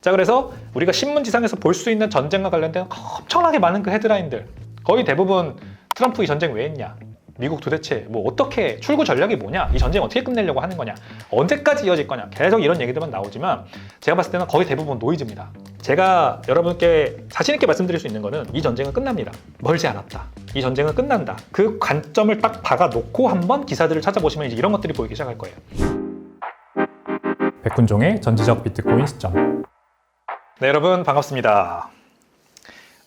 자, 그래서 우리가 신문지상에서 볼 수 있는 전쟁과 관련된 엄청나게 많은 그 헤드라인들, 거의 대부분 트럼프 이 전쟁 왜 했냐, 미국 도대체 뭐 어떻게 출구 전략이 뭐냐, 이 전쟁 어떻게 끝내려고 하는 거냐, 언제까지 이어질 거냐, 계속 이런 얘기들만 나오지만 제가 봤을 때는 거의 대부분 노이즈입니다. 제가 여러분께 자신 있게 말씀드릴 수 있는 거는 이 전쟁은 끝납니다. 멀지 않았다. 이 전쟁은 끝난다. 그 관점을 딱 박아놓고 한번 기사들을 찾아보시면 이제 이런 것들이 보이기 시작할 거예요. 백훈종의 전지적 비트코인 시점. 네, 여러분 반갑습니다.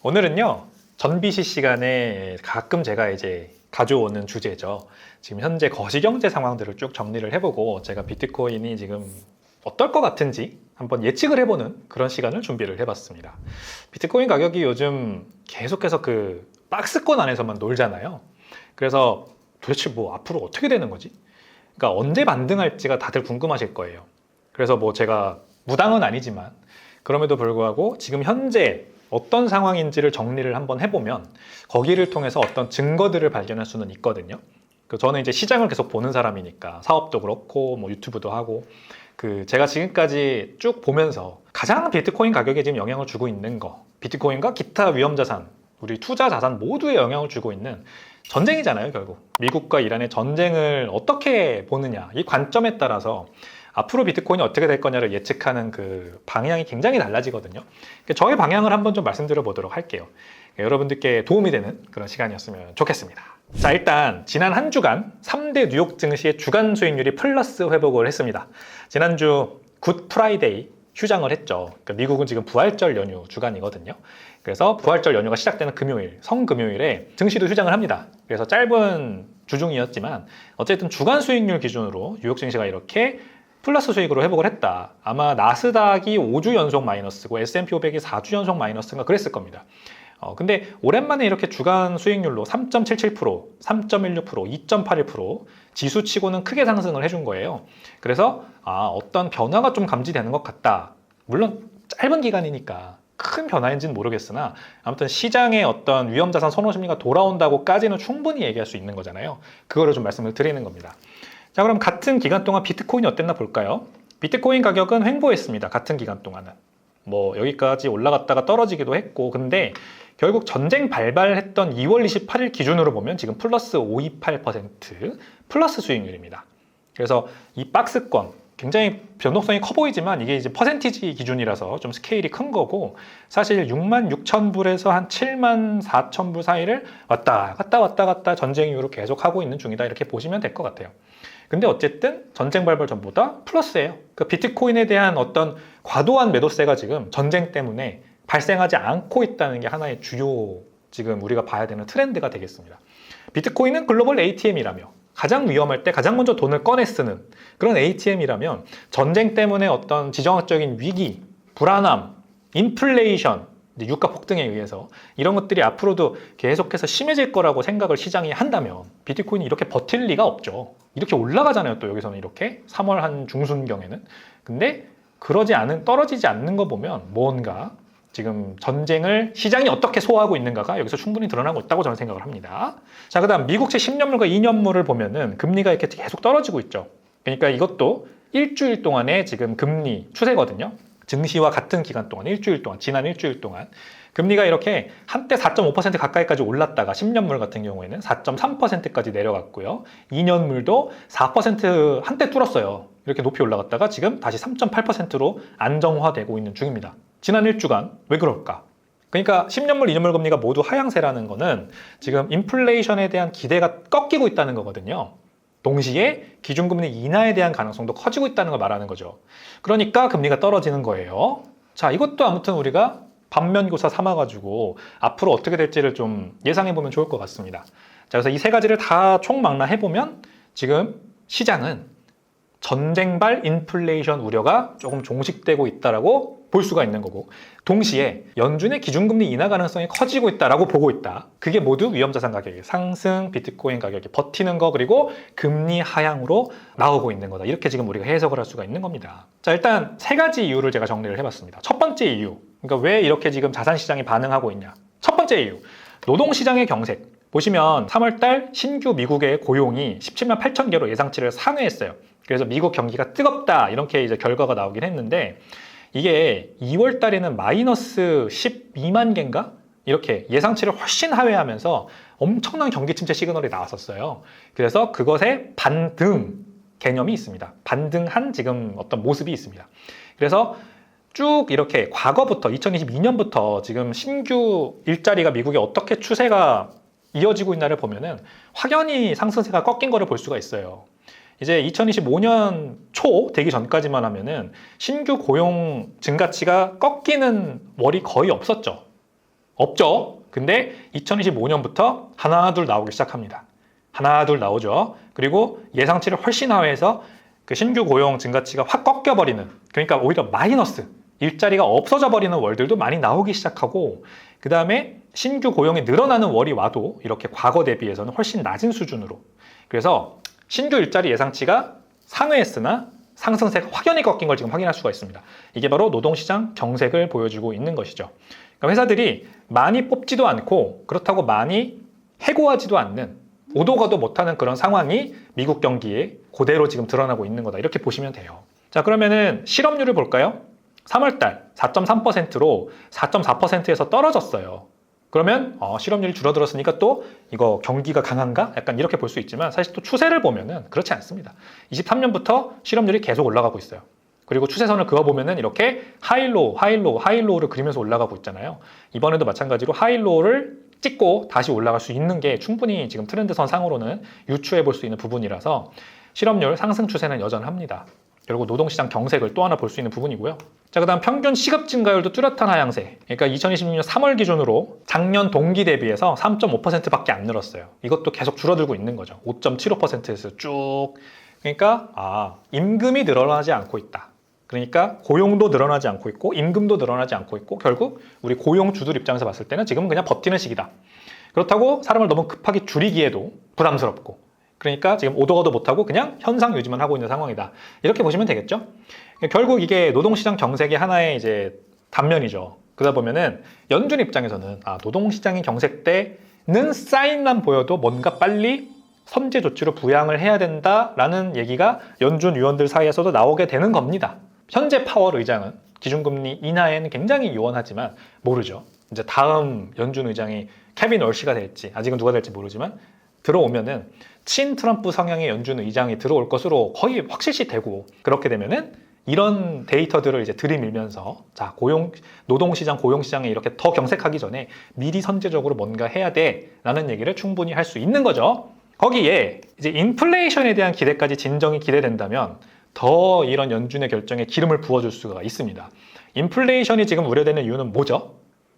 오늘은요, 전비시 시간에 가끔 제가 이제 가져오는 주제죠. 지금 현재 거시경제 상황들을 쭉 정리를 해보고 제가 비트코인이 지금 어떨 것 같은지 한번 예측을 해보는 그런 시간을 준비를 해봤습니다. 비트코인 가격이 요즘 계속해서 그 박스권 안에서만 놀잖아요. 그래서 도대체 뭐 앞으로 어떻게 되는 거지? 그러니까 언제 반등할지가 다들 궁금하실 거예요. 그래서 뭐 제가 무당은 아니지만 그럼에도 불구하고 지금 현재 어떤 상황인지를 정리를 한번 해보면 거기를 통해서 어떤 증거들을 발견할 수는 있거든요. 저는 이제 시장을 계속 보는 사람이니까 사업도 그렇고 뭐 유튜브도 하고 제가 지금까지 쭉 보면서 가장 비트코인 가격에 지금 영향을 주고 있는 거, 비트코인과 기타 위험자산, 우리 투자 자산 모두에 영향을 주고 있는 전쟁이잖아요. 결국 미국과 이란의 전쟁을 어떻게 보느냐, 이 관점에 따라서 앞으로 비트코인이 어떻게 될 거냐를 예측하는 그 방향이 굉장히 달라지거든요. 저의 방향을 한번 좀 말씀드려 보도록 할게요. 여러분들께 도움이 되는 그런 시간이었으면 좋겠습니다. 자, 일단 지난 한 주간 3대 뉴욕 증시의 주간 수익률이 플러스 회복을 했습니다. 지난주 굿 프라이데이 휴장을 했죠. 그러니까 미국은 지금 부활절 연휴 주간이거든요. 그래서 부활절 연휴가 시작되는 금요일, 성금요일에 증시도 휴장을 합니다. 그래서 짧은 주중이었지만 어쨌든 주간 수익률 기준으로 뉴욕 증시가 이렇게 플러스 수익으로 회복을 했다. 아마 나스닥이 5주 연속 마이너스고 S&P 500이 4주 연속 마이너스인가 그랬을 겁니다. 근데 오랜만에 이렇게 주간 수익률로 3.77%, 3.16%, 2.81% 지수치고는 크게 상승을 해준 거예요. 그래서 어떤 변화가 좀 감지되는 것 같다. 물론 짧은 기간이니까 큰 변화인지는 모르겠으나 아무튼 시장의 어떤 위험자산 선호 심리가 돌아온다고까지는 충분히 얘기할 수 있는 거잖아요. 그거를 좀 말씀을 드리는 겁니다. 자, 그럼 같은 기간 동안 비트코인이 어땠나 볼까요? 비트코인 가격은 횡보했습니다. 같은 기간 동안은. 뭐 여기까지 올라갔다가 떨어지기도 했고, 근데 결국 전쟁 발발했던 2월 28일 기준으로 보면 지금 플러스 528% 플러스 수익률입니다. 그래서 이 박스권 굉장히 변동성이 커 보이지만 이게 이제 퍼센티지 기준이라서 좀 스케일이 큰 거고, 사실 66,000불에서 한 74,000불 사이를 왔다 갔다 전쟁 이후로 계속 하고 있는 중이다, 이렇게 보시면 될 것 같아요. 근데 어쨌든 전쟁 발발 전보다 플러스예요. 그 비트코인에 대한 어떤 과도한 매도세가 지금 전쟁 때문에 발생하지 않고 있다는 게 하나의 주요 지금 우리가 봐야 되는 트렌드가 되겠습니다. 비트코인은 글로벌 ATM이라며 가장 위험할 때 가장 먼저 돈을 꺼내 쓰는 그런 ATM이라면 전쟁 때문에 어떤 지정학적인 위기, 불안함, 인플레이션, 유가 폭등에 의해서 이런 것들이 앞으로도 계속해서 심해질 거라고 생각을 시장이 한다면 비트코인이 이렇게 버틸 리가 없죠. 이렇게 올라가잖아요. 또 여기서는 이렇게 3월 한 중순경에는. 근데 떨어지지 않는 거 보면 뭔가 지금 전쟁을 시장이 어떻게 소화하고 있는가가 여기서 충분히 드러나고 있다고 저는 생각을 합니다. 자, 그다음 미국채 10년물과 2년물을 보면은 금리가 이렇게 계속 떨어지고 있죠. 그러니까 이것도 일주일 동안의 지금 금리 추세거든요. 증시와 같은 기간 동안 지난 일주일 동안 금리가 이렇게 한때 4.5% 가까이까지 올랐다가 10년물 같은 경우에는 4.3%까지 내려갔고요. 2년물도 4% 한때 뚫었어요. 이렇게 높이 올라갔다가 지금 다시 3.8%로 안정화되고 있는 중입니다. 지난 일주간 왜 그럴까? 그러니까 10년물, 2년물 금리가 모두 하향세라는 거는 지금 인플레이션에 대한 기대가 꺾이고 있다는 거거든요. 동시에 기준금리 인하에 대한 가능성도 커지고 있다는 걸 말하는 거죠. 그러니까 금리가 떨어지는 거예요. 자, 이것도 아무튼 우리가 반면교사 삼아가지고 앞으로 어떻게 될지를 좀 예상해보면 좋을 것 같습니다. 자, 그래서 이 세 가지를 다 총망라해보면 지금 시장은 전쟁발 인플레이션 우려가 조금 종식되고 있다라고 볼 수가 있는 거고, 동시에 연준의 기준금리 인하 가능성이 커지고 있다라고 보고 있다. 그게 모두 위험자산 가격의 상승, 비트코인 가격이 버티는 거, 그리고 금리 하향으로 나오고 있는 거다. 이렇게 지금 우리가 해석을 할 수가 있는 겁니다. 자, 일단 세 가지 이유를 제가 정리를 해봤습니다. 첫 번째 이유, 그러니까 왜 이렇게 지금 자산시장이 반응하고 있냐. 첫 번째 이유, 노동시장의 경색. 보시면 3월달 신규 미국의 고용이 17만 8천 개로 예상치를 상회했어요. 그래서 미국 경기가 뜨겁다, 이렇게 이제 결과가 나오긴 했는데 이게 2월 달에는 마이너스 12만 개인가? 이렇게 예상치를 훨씬 하회하면서 엄청난 경기 침체 시그널이 나왔었어요. 그래서 그것에 반등 개념이 있습니다. 반등한 지금 어떤 모습이 있습니다. 그래서 쭉 이렇게 과거부터 2022년부터 지금 신규 일자리가 미국에 어떻게 추세가 이어지고 있나를 보면은 확연히 상승세가 꺾인 거를 볼 수가 있어요. 이제 2025년 초 되기 전까지만 하면은 신규 고용 증가치가 꺾이는 월이 거의 없었죠. 없죠. 근데 2025년부터 하나 둘 나오기 시작합니다. 하나 둘 나오죠. 그리고 예상치를 훨씬 하회해서 그 신규 고용 증가치가 확 꺾여버리는, 그러니까 오히려 마이너스, 일자리가 없어져 버리는 월들도 많이 나오기 시작하고, 그 다음에 신규 고용이 늘어나는 월이 와도 이렇게 과거 대비해서는 훨씬 낮은 수준으로, 그래서 신규 일자리 예상치가 상회했으나 상승세가 확연히 꺾인 걸 지금 확인할 수가 있습니다. 이게 바로 노동시장 경색을 보여주고 있는 것이죠. 그러니까 회사들이 많이 뽑지도 않고 그렇다고 많이 해고하지도 않는, 오도가도 못하는 그런 상황이 미국 경기에 그대로 지금 드러나고 있는 거다, 이렇게 보시면 돼요. 자, 그러면은 실업률을 볼까요? 3월달 4.3%로 4.4%에서 떨어졌어요. 그러면 실업률이 줄어들었으니까 또 이거 경기가 강한가? 약간 이렇게 볼 수 있지만 사실 또 추세를 보면은 그렇지 않습니다. 23년부터 실업률이 계속 올라가고 있어요. 그리고 추세선을 그어보면은 이렇게 하이로우, 하이로우, 하이로우를 그리면서 올라가고 있잖아요. 이번에도 마찬가지로 하이로우를 찍고 다시 올라갈 수 있는 게 충분히 지금 트렌드선 상으로는 유추해 볼 수 있는 부분이라서 실업률 상승 추세는 여전합니다. 그리고 노동시장 경색을 또 하나 볼 수 있는 부분이고요. 자, 그 다음 평균 시급 증가율도 뚜렷한 하향세. 그러니까 2026년 3월 기준으로 작년 동기 대비해서 3.5%밖에 안 늘었어요. 이것도 계속 줄어들고 있는 거죠. 5.75%에서 쭉. 그러니까 임금이 늘어나지 않고 있다. 그러니까 고용도 늘어나지 않고 있고 임금도 늘어나지 않고 있고, 결국 우리 고용주들 입장에서 봤을 때는 지금은 그냥 버티는 시기다. 그렇다고 사람을 너무 급하게 줄이기에도 부담스럽고, 그러니까 지금 오도가도 못하고 그냥 현상 유지만 하고 있는 상황이다, 이렇게 보시면 되겠죠. 결국 이게 노동시장 경색의 하나의 이제 단면이죠. 그러다 보면은 연준 입장에서는 노동시장이 경색되는 사인만 보여도 뭔가 빨리 선제 조치로 부양을 해야 된다라는 얘기가 연준 위원들 사이에서도 나오게 되는 겁니다. 현재 파월 의장은 기준금리 인하에는 굉장히 유언하지만 모르죠. 이제 다음 연준 의장이 케빈 월시가 될지, 아직은 누가 될지 모르지만 들어오면은 친 트럼프 성향의 연준 의장이 들어올 것으로 거의 확실시 되고, 그렇게 되면은 이런 데이터들을 이제 들이밀면서 자, 노동시장, 고용시장에 이렇게 더 경색하기 전에 미리 선제적으로 뭔가 해야 돼라는 얘기를 충분히 할 수 있는 거죠. 거기에 이제 인플레이션에 대한 기대까지 진정이 기대된다면 더 이런 연준의 결정에 기름을 부어줄 수가 있습니다. 인플레이션이 지금 우려되는 이유는 뭐죠?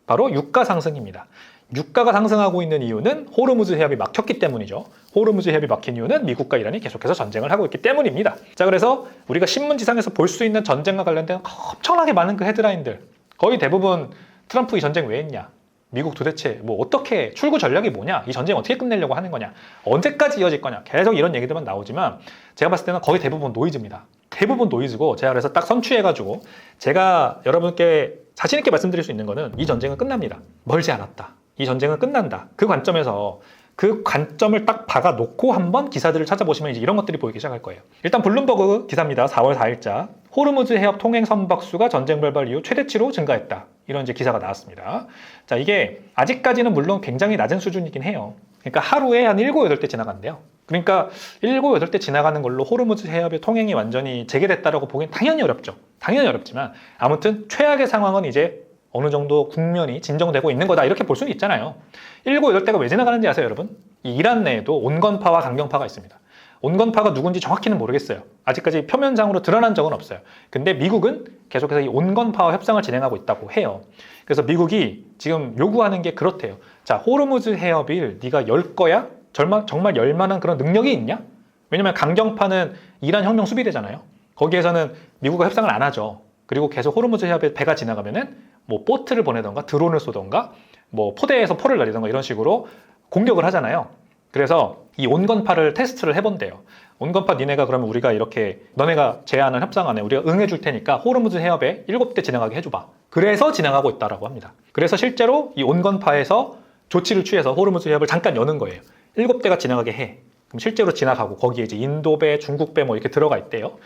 바로 유가 상승입니다. 유가가 상승하고 있는 이유는 호르무즈 해협이 막혔기 때문이죠. 호르무즈 해협이 막힌 이유는 미국과 이란이 계속해서 전쟁을 하고 있기 때문입니다. 자, 그래서 우리가 신문지상에서 볼 수 있는 전쟁과 관련된 엄청나게 많은 그 헤드라인들, 거의 대부분 트럼프 이 전쟁 왜 했냐? 미국 도대체 뭐 어떻게 출구 전략이 뭐냐? 이 전쟁 어떻게 끝내려고 하는 거냐? 언제까지 이어질 거냐? 계속 이런 얘기들만 나오지만 제가 봤을 때는 거의 대부분 노이즈입니다. 대부분 노이즈고, 제가 그래서 딱 선취해가지고 제가 여러분께 자신 있게 말씀드릴 수 있는 거는 이 전쟁은 끝납니다. 멀지 않았다. 이 전쟁은 끝난다. 그 관점에서 그 관점을 딱 박아놓고 한번 기사들을 찾아보시면 이제 이런 것들이 보이기 시작할 거예요. 일단 블룸버그 기사입니다. 4월 4일자. 호르무즈 해협 통행 선박수가 전쟁 발발 이후 최대치로 증가했다. 이런 이제 기사가 나왔습니다. 자, 이게 아직까지는 물론 굉장히 낮은 수준이긴 해요. 그러니까 하루에 한 7, 8대 지나간대요. 그러니까 7, 8대 지나가는 걸로 호르무즈 해협의 통행이 완전히 재개됐다라고 보기엔 당연히 어렵죠. 당연히 어렵지만 아무튼 최악의 상황은 이제 어느 정도 국면이 진정되고 있는 거다, 이렇게 볼 수는 있잖아요. 7, 8대가 왜 지나가는지 아세요, 여러분? 이 이란 내에도 온건파와 강경파가 있습니다. 온건파가 누군지 정확히는 모르겠어요. 아직까지 표면상으로 드러난 적은 없어요. 근데 미국은 계속해서 이 온건파와 협상을 진행하고 있다고 해요. 그래서 미국이 지금 요구하는 게 그렇대요. 자, 호르무즈 해협을 네가 열 거야? 정말 열 만한 그런 능력이 있냐? 왜냐면 강경파는 이란 혁명 수비대잖아요. 거기에서는 미국과 협상을 안 하죠. 그리고 계속 호르무즈 해협에 배가 지나가면은 뭐 보트를 보내던가 드론을 쏘던가 뭐 포대에서 포를 날리던가 이런 식으로 공격을 하잖아요. 그래서 이 온건파를 테스트를 해본대요. 온건파 니네가 그러면 우리가 이렇게 너네가 제안한 협상안에 우리가 응해줄 테니까 호르무즈 해협에 7대 지나가게 해줘봐. 그래서 지나가고 있다라고 합니다. 그래서 실제로 이 온건파에서 조치를 취해서 호르무즈 해협을 잠깐 여는 거예요. 7대가 지나가게 해. 그럼 실제로 지나가고 거기에 이제 인도배, 중국배 뭐 이렇게 들어가 있대요.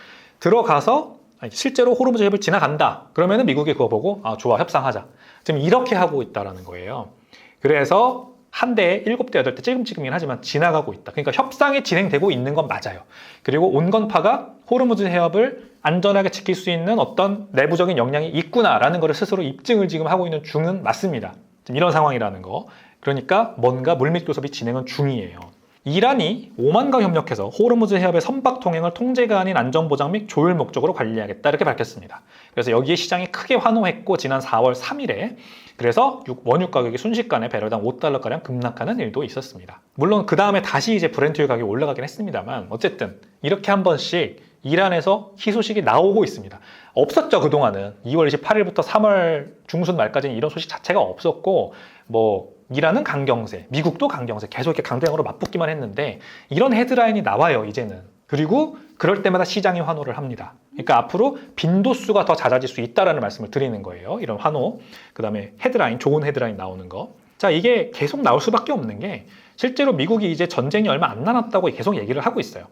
들어가서 아니, 실제로 호르무즈 해협을 지나간다. 그러면은 미국이 그거 보고 좋아, 협상하자. 지금 이렇게 하고 있다라는 거예요. 그래서 한 대에 7대, 8대 찔끔찔끔이긴 하지만 지나가고 있다. 그러니까 협상이 진행되고 있는 건 맞아요. 그리고 온건파가 호르무즈 해협을 안전하게 지킬 수 있는 어떤 내부적인 역량이 있구나라는 것을 스스로 입증을 지금 하고 있는 중은 맞습니다. 지금 이런 상황이라는 거. 그러니까 뭔가 물밑교섭이 진행은 중이에요. 이란이 오만과 협력해서 호르무즈 해협의 선박 통행을 통제가 아닌 안전보장 및 조율 목적으로 관리하겠다 이렇게 밝혔습니다. 그래서 여기에 시장이 크게 환호했고 지난 4월 3일에 그래서 원유 가격이 순식간에 배럴당 $5가량 급락하는 일도 있었습니다. 물론 그 다음에 다시 이제 브렌트유 가격이 올라가긴 했습니다만 어쨌든 이렇게 한 번씩 이란에서 희소식이 나오고 있습니다. 없었죠. 그동안은 2월 28일부터 3월 중순 말까지는 이런 소식 자체가 없었고 이란은 강경세, 미국도 강경세 계속 이렇게 강대강으로 맞붙기만 했는데 이런 헤드라인이 나와요. 이제는. 그리고 그럴 때마다 시장이 환호를 합니다. 그러니까 앞으로 빈도수가 더 잦아질 수 있다라는 말씀을 드리는 거예요. 이런 환호, 그 다음에 헤드라인, 좋은 헤드라인 나오는 거. 자, 이게 계속 나올 수밖에 없는 게 실제로 미국이 이제 전쟁이 얼마 안 남았다고 계속 얘기를 하고 있어요.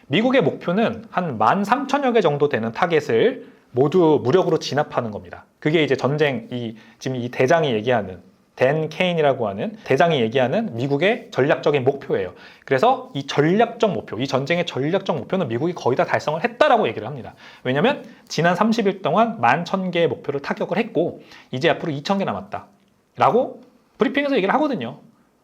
미국의 목표는 한 13,000여 개 정도 되는 타겟을 모두 무력으로 진압하는 겁니다. 그게 이제 전쟁, 지금 이 대장이 얘기하는 댄 케인이라고 하는 대장이 얘기하는 미국의 전략적인 목표예요. 그래서 이 전략적 목표, 이 전쟁의 전략적 목표는 미국이 거의 다 달성을 했다라고 얘기를 합니다. 왜냐하면 지난 30일 동안 11,000개의 목표를 타격을 했고 이제 앞으로 2,000개 남았다라고 브리핑에서 얘기를 하거든요.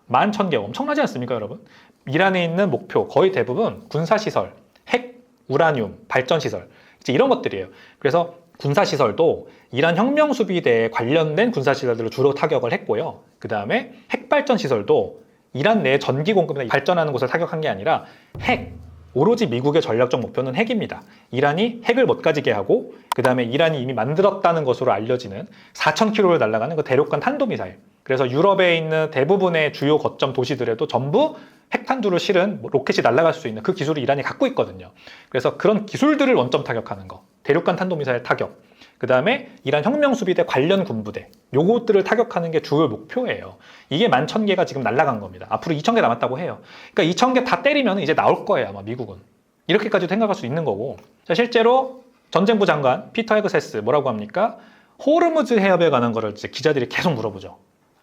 11,000개 엄청나지 않습니까, 여러분? 이란에 있는 목표 거의 대부분 군사시설, 핵, 우라늄, 발전시설 이제 이런 것들이에요. 그래서 군사시설도 이란 혁명수비대에 관련된 군사시설들을 주로 타격을 했고요. 그 다음에 핵발전시설도 이란 내 전기 공급이나 발전하는 곳을 타격한 게 아니라 핵, 오로지 미국의 전략적 목표는 핵입니다. 이란이 핵을 못 가지게 하고 그 다음에 이란이 이미 만들었다는 것으로 알려지는 4,000km를 날아가는 그 대륙간 탄도미사일. 그래서 유럽에 있는 대부분의 주요 거점 도시들에도 전부 핵탄두를 실은 로켓이 날아갈 수 있는 그 기술을 이란이 갖고 있거든요. 그래서 그런 기술들을 원점 타격하는 거. 대륙간 탄도미사일 타격. 그 다음에 이란 혁명수비대 관련 군부대. 요것들을 타격하는 게 주요 목표예요. 이게 11,000개가 지금 날아간 겁니다. 앞으로 2,000개 남았다고 해요. 그러니까 2,000개 다 때리면 이제 나올 거예요. 아마 미국은. 이렇게까지도 생각할 수 있는 거고. 자, 실제로 전쟁부 장관 피터 헤그세스 뭐라고 합니까? 호르무즈 해협에 관한 거를 이제 기자들이 계속 물어보죠.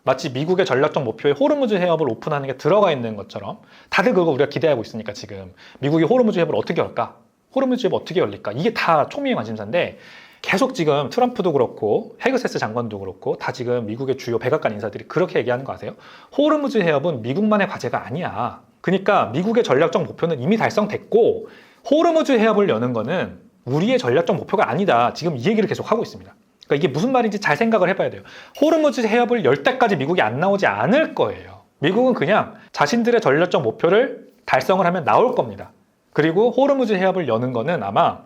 마치 미국의 전략적 목표에 호르무즈 해협을 오픈하는 게 들어가 있는 것처럼 다들 그거 우리가 기대하고 있으니까 지금 미국이 호르무즈 해협을 어떻게 열까? 호르무즈 해협 어떻게 열릴까? 이게 다 초미의 관심사인데 계속 지금 트럼프도 그렇고 헤그세스 장관도 그렇고 다 지금 미국의 주요 백악관 인사들이 그렇게 얘기하는 거 아세요? 호르무즈 해협은 미국만의 과제가 아니야. 그러니까 미국의 전략적 목표는 이미 달성됐고 호르무즈 해협을 여는 거는 우리의 전략적 목표가 아니다. 지금 이 얘기를 계속 하고 있습니다. 그러니까 이게 무슨 말인지 잘 생각을 해봐야 돼요. 호르무즈 해협을 열 때까지 미국이 안 나오지 않을 거예요. 미국은 그냥 자신들의 전략적 목표를 달성을 하면 나올 겁니다. 그리고 호르무즈 해협을 여는 거는 아마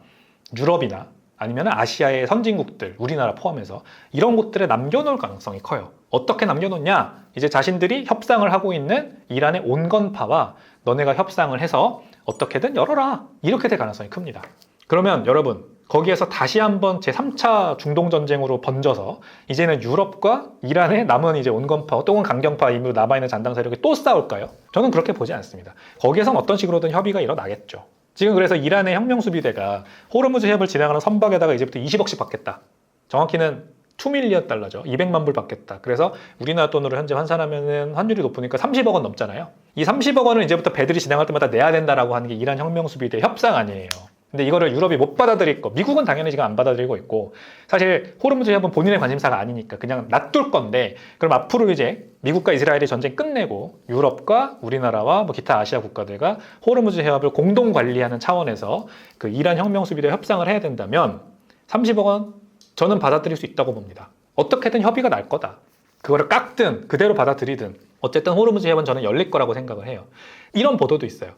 유럽이나 아니면 아시아의 선진국들, 우리나라 포함해서 이런 곳들에 남겨놓을 가능성이 커요. 어떻게 남겨놓냐? 이제 자신들이 협상을 하고 있는 이란의 온건파와 너네가 협상을 해서 어떻게든 열어라. 이렇게 될 가능성이 큽니다. 그러면 여러분 거기에서 다시 한번 제3차 중동전쟁으로 번져서 이제는 유럽과 이란의 남은 이제 온건파 또는 강경파 이후로 남아있는 잔당 세력이 또 싸울까요? 저는 그렇게 보지 않습니다. 거기에선 어떤 식으로든 협의가 일어나겠죠. 지금 그래서 이란의 혁명수비대가 호르무즈 해협을 지나가는 선박에다가 이제부터 20억씩 받겠다. 정확히는 2밀리언 달러죠. 200만 불 받겠다. 그래서 우리나라 돈으로 현재 환산하면 환율이 높으니까 30억 원 넘잖아요. 이 30억 원을 이제부터 배들이 지나갈 때마다 내야 된다라고 하는 게 이란 혁명수비대 협상 아니에요. 근데 이거를 유럽이 못 받아들일 거, 미국은 당연히 지금 안 받아들이고 있고 사실 호르무즈 해협은 본인의 관심사가 아니니까 그냥 놔둘 건데 그럼 앞으로 이제 미국과 이스라엘이 전쟁 끝내고 유럽과 우리나라와 기타 아시아 국가들과 호르무즈 해협을 공동 관리하는 차원에서 그 이란 혁명수비대 협상을 해야 된다면 30억 원 저는 받아들일 수 있다고 봅니다. 어떻게든 협의가 날 거다. 그거를 깎든 그대로 받아들이든 어쨌든 호르무즈 해협은 저는 열릴 거라고 생각을 해요. 이런 보도도 있어요.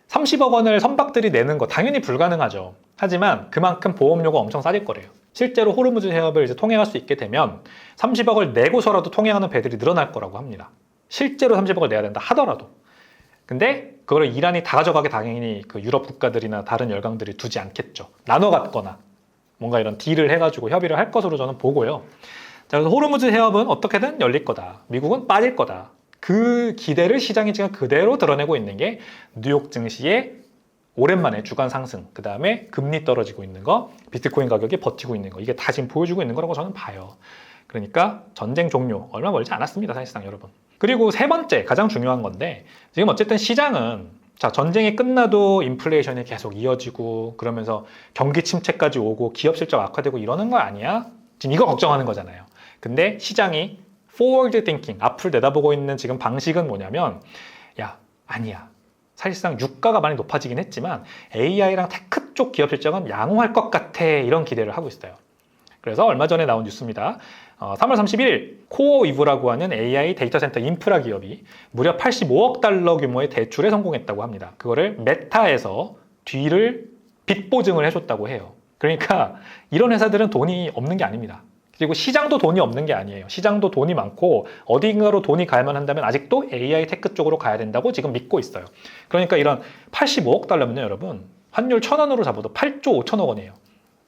30억 원을 선박들이 내는 거 당연히 불가능하죠. 하지만 그만큼 보험료가 엄청 싸질 거래요. 실제로 호르무즈 해협을 이제 통행할 수 있게 되면 30억을 내고서라도 통행하는 배들이 늘어날 거라고 합니다. 실제로 30억을 내야 된다 하더라도. 근데 그걸 이란이 다 가져가게 당연히 그 유럽 국가들이나 다른 열강들이 두지 않겠죠. 나눠 갖거나 뭔가 이런 딜을 해가지고 협의를 할 것으로 저는 보고요. 자, 그래서 호르무즈 해협은 어떻게든 열릴 거다. 미국은 빠질 거다. 그 기대를 시장이 지금 그대로 드러내고 있는 게 뉴욕 증시의 오랜만에 주간 상승, 그 다음에 금리 떨어지고 있는 거, 비트코인 가격이 버티고 있는 거, 이게 다 지금 보여주고 있는 거라고 저는 봐요. 그러니까 전쟁 종료 얼마 멀지 않았습니다, 사실상 여러분. 그리고 세 번째 가장 중요한 건데, 지금 어쨌든 시장은 자, 전쟁이 끝나도 인플레이션이 계속 이어지고 그러면서 경기 침체까지 오고 기업 실적 악화되고 이러는 거 아니야? 지금 이거 걱정하는 거잖아요. 근데 시장이 forward thinking, 앞을 내다보고 있는 지금 방식은 뭐냐면, 야, 아니야. 사실상 유가가 많이 높아지긴 했지만 AI랑 테크 쪽 기업 실적은 양호할 것 같아, 이런 기대를 하고 있어요. 그래서 얼마 전에 나온 뉴스입니다. 3월 31일 코어위브라고 하는 AI 데이터 센터 인프라 기업이 무려 85억 달러 규모의 대출에 성공했다고 합니다. 그거를 메타에서 뒤를 빚 보증을 해줬다고 해요. 그러니까 이런 회사들은 돈이 없는 게 아닙니다. 그리고 시장도 돈이 없는 게 아니에요. 시장도 돈이 많고 어딘가로 돈이 가야만 한다면 아직도 AI 테크 쪽으로 가야 된다고 지금 믿고 있어요. 그러니까 이런 85억 달러면요, 여러분, 환율 1,000원으로 잡아도 8조 5천억 원이에요.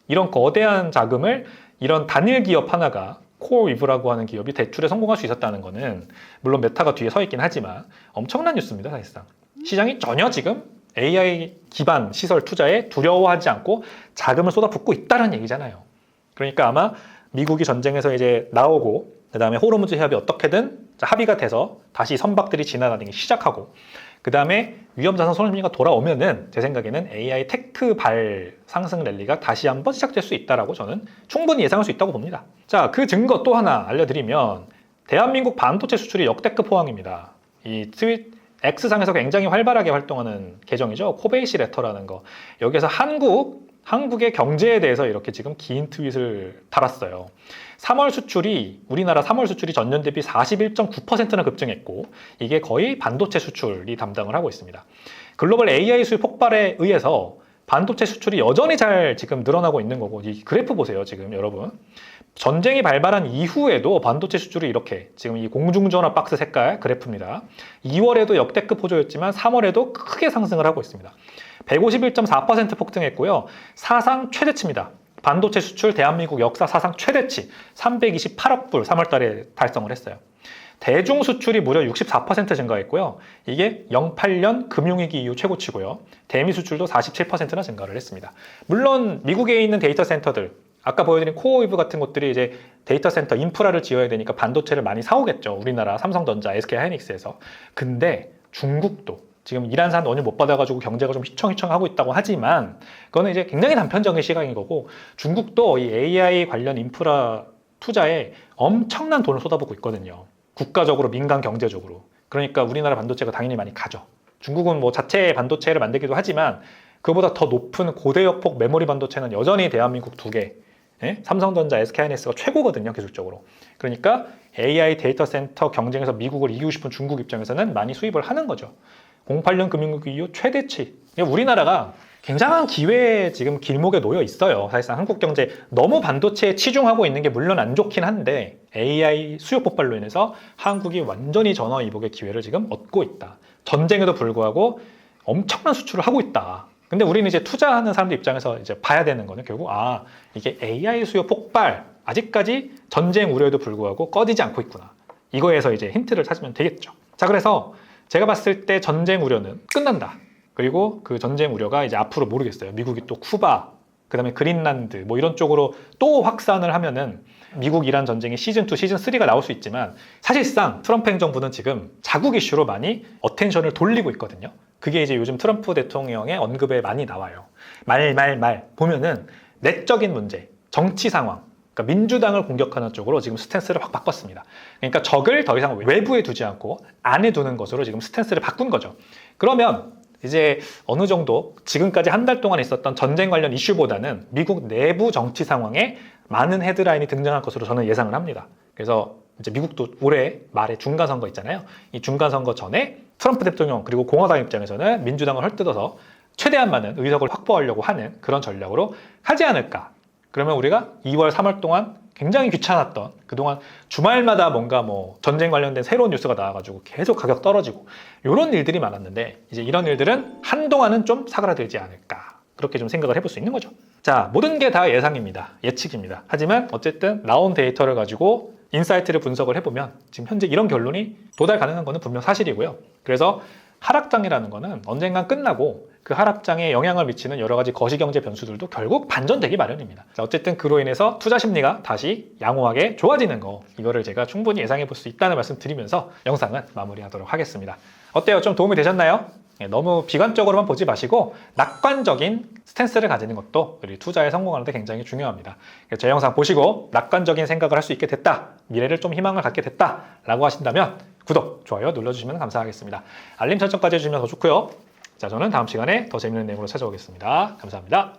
이런 거대한 자금을 이런 단일 기업 하나가, 코어위브라고 하는 기업이 대출에 성공할 수 있었다는 거는, 물론 메타가 뒤에 서 있긴 하지만 엄청난 뉴스입니다, 사실상. 시장이 전혀 지금 AI 기반 시설 투자에 두려워하지 않고 자금을 쏟아붓고 있다는 얘기잖아요. 그러니까 아마 미국이 전쟁에서 이제 나오고, 그 다음에 호르무즈 해협이 어떻게든 합의가 돼서 다시 선박들이 지나다니기 시작하고, 그 다음에 위험자산 손실가 돌아오면은 제 생각에는 AI 테크 발 상승 랠리가 다시 한번 시작될 수 있다라고 저는 충분히 예상할 수 있다고 봅니다. 자, 그 증거 또 하나 알려드리면, 대한민국 반도체 수출이 역대급 호황입니다. 이 X상에서 굉장히 활발하게 활동하는 계정이죠. 코베이시 레터라는 거. 여기에서 한국의 경제에 대해서 이렇게 지금 긴 트윗을 달았어요. 3월 수출이, 우리나라 3월 수출이 전년 대비 41.9%나 급증했고, 이게 거의 반도체 수출이 담당을 하고 있습니다. 글로벌 AI 수요 폭발에 의해서 반도체 수출이 여전히 잘 지금 늘어나고 있는 거고, 이 그래프 보세요, 지금 여러분. 전쟁이 발발한 이후에도 반도체 수출이 이렇게, 지금 이 공중전화 박스 색깔 그래프입니다. 2월에도 역대급 호조였지만 3월에도 크게 상승을 하고 있습니다. 151.4% 폭등했고요. 사상 최대치입니다. 반도체 수출 대한민국 역사 사상 최대치 328억 불 3월 달에 달성을 했어요. 대중 수출이 무려 64% 증가했고요. 이게 08년 금융위기 이후 최고치고요. 대미 수출도 47%나 증가를 했습니다. 물론 미국에 있는 데이터 센터들, 아까 보여드린 코어위브 같은 곳들이 이제 데이터 센터 인프라를 지어야 되니까 반도체를 많이 사오겠죠. 우리나라 삼성전자, SK하이닉스에서. 근데 중국도 지금 이란산 원유 못 받아가지고 경제가 좀 휘청휘청하고 있다고 하지만, 그거는 이제 굉장히 단편적인 시각인 거고, 중국도 이 AI 관련 인프라 투자에 엄청난 돈을 쏟아붓고 있거든요. 국가적으로, 민간 경제적으로. 그러니까 우리나라 반도체가 당연히 많이 가죠. 중국은 뭐 자체 반도체를 만들기도 하지만 그보다 더 높은 고대역폭 메모리 반도체는 여전히 대한민국 2개, 삼성전자, SK하이닉스가 최고거든요, 기술적으로. 그러니까 AI 데이터 센터 경쟁에서 미국을 이기고 싶은 중국 입장에서는 많이 수입을 하는 거죠. 08년 금융위기 이후 최대치. 우리나라가 굉장한 기회에 지금 길목에 놓여 있어요. 사실상 한국 경제 너무 반도체에 치중하고 있는 게 물론 안 좋긴 한데, AI 수요 폭발로 인해서 한국이 완전히 전화위복의 기회를 지금 얻고 있다. 전쟁에도 불구하고 엄청난 수출을 하고 있다. 근데 우리는 이제 투자하는 사람들 입장에서 이제 봐야 되는 거는 결국, 이게 AI 수요 폭발, 아직까지 전쟁 우려에도 불구하고 꺼지지 않고 있구나. 이거에서 이제 힌트를 찾으면 되겠죠. 자, 그래서 제가 봤을 때 전쟁 우려는 끝난다. 그리고 그 전쟁 우려가 이제 앞으로 모르겠어요. 미국이 또 쿠바, 그 다음에 그린란드 뭐 이런 쪽으로 또 확산을 하면은 미국 이란 전쟁이 시즌2, 시즌3가 나올 수 있지만, 사실상 트럼프 행정부는 지금 자국 이슈로 많이 어텐션을 돌리고 있거든요. 그게 이제 요즘 트럼프 대통령의 언급에 많이 나와요. 말 보면은 내적인 문제, 정치 상황, 그러니까 민주당을 공격하는 쪽으로 지금 스탠스를 확 바꿨습니다. 그러니까 적을 더 이상 외부에 두지 않고 안에 두는 것으로 지금 스탠스를 바꾼 거죠. 그러면 이제 어느 정도 지금까지 한 달 동안 있었던 전쟁 관련 이슈보다는 미국 내부 정치 상황에 많은 헤드라인이 등장할 것으로 저는 예상을 합니다. 그래서 이제 미국도 올해 말에 중간선거 있잖아요. 이 중간선거 전에 트럼프 대통령 그리고 공화당 입장에서는 민주당을 헐뜯어서 최대한 많은 의석을 확보하려고 하는 그런 전략으로 하지 않을까. 그러면 우리가 2월, 3월 동안 굉장히 귀찮았던, 그동안 주말마다 뭔가 뭐 전쟁 관련된 새로운 뉴스가 나와가지고 계속 가격 떨어지고 이런 일들이 많았는데, 이제 이런 일들은 한동안은 좀 사그라들지 않을까, 그렇게 좀 생각을 해볼 수 있는 거죠. 자, 모든 게 다 예상입니다. 예측입니다. 하지만 어쨌든 나온 데이터를 가지고 인사이트를 분석을 해보면 지금 현재 이런 결론이 도달 가능한 거는 분명 사실이고요. 그래서 하락장이라는 거는 언젠간 끝나고 그 하락장에 영향을 미치는 여러 가지 거시경제 변수들도 결국 반전되기 마련입니다. 자, 어쨌든 그로 인해서 투자 심리가 다시 양호하게 좋아지는 거, 이거를 제가 충분히 예상해 볼 수 있다는 말씀 드리면서 영상은 마무리하도록 하겠습니다. 어때요? 좀 도움이 되셨나요? 너무 비관적으로만 보지 마시고 낙관적인 스탠스를 가지는 것도 우리 투자에 성공하는 데 굉장히 중요합니다. 제 영상 보시고 낙관적인 생각을 할 수 있게 됐다, 미래를 좀 희망을 갖게 됐다 라고 하신다면 구독, 좋아요 눌러주시면 감사하겠습니다. 알림 설정까지 해주시면 더 좋고요. 자, 저는 다음 시간에 더 재밌는 내용으로 찾아오겠습니다. 감사합니다.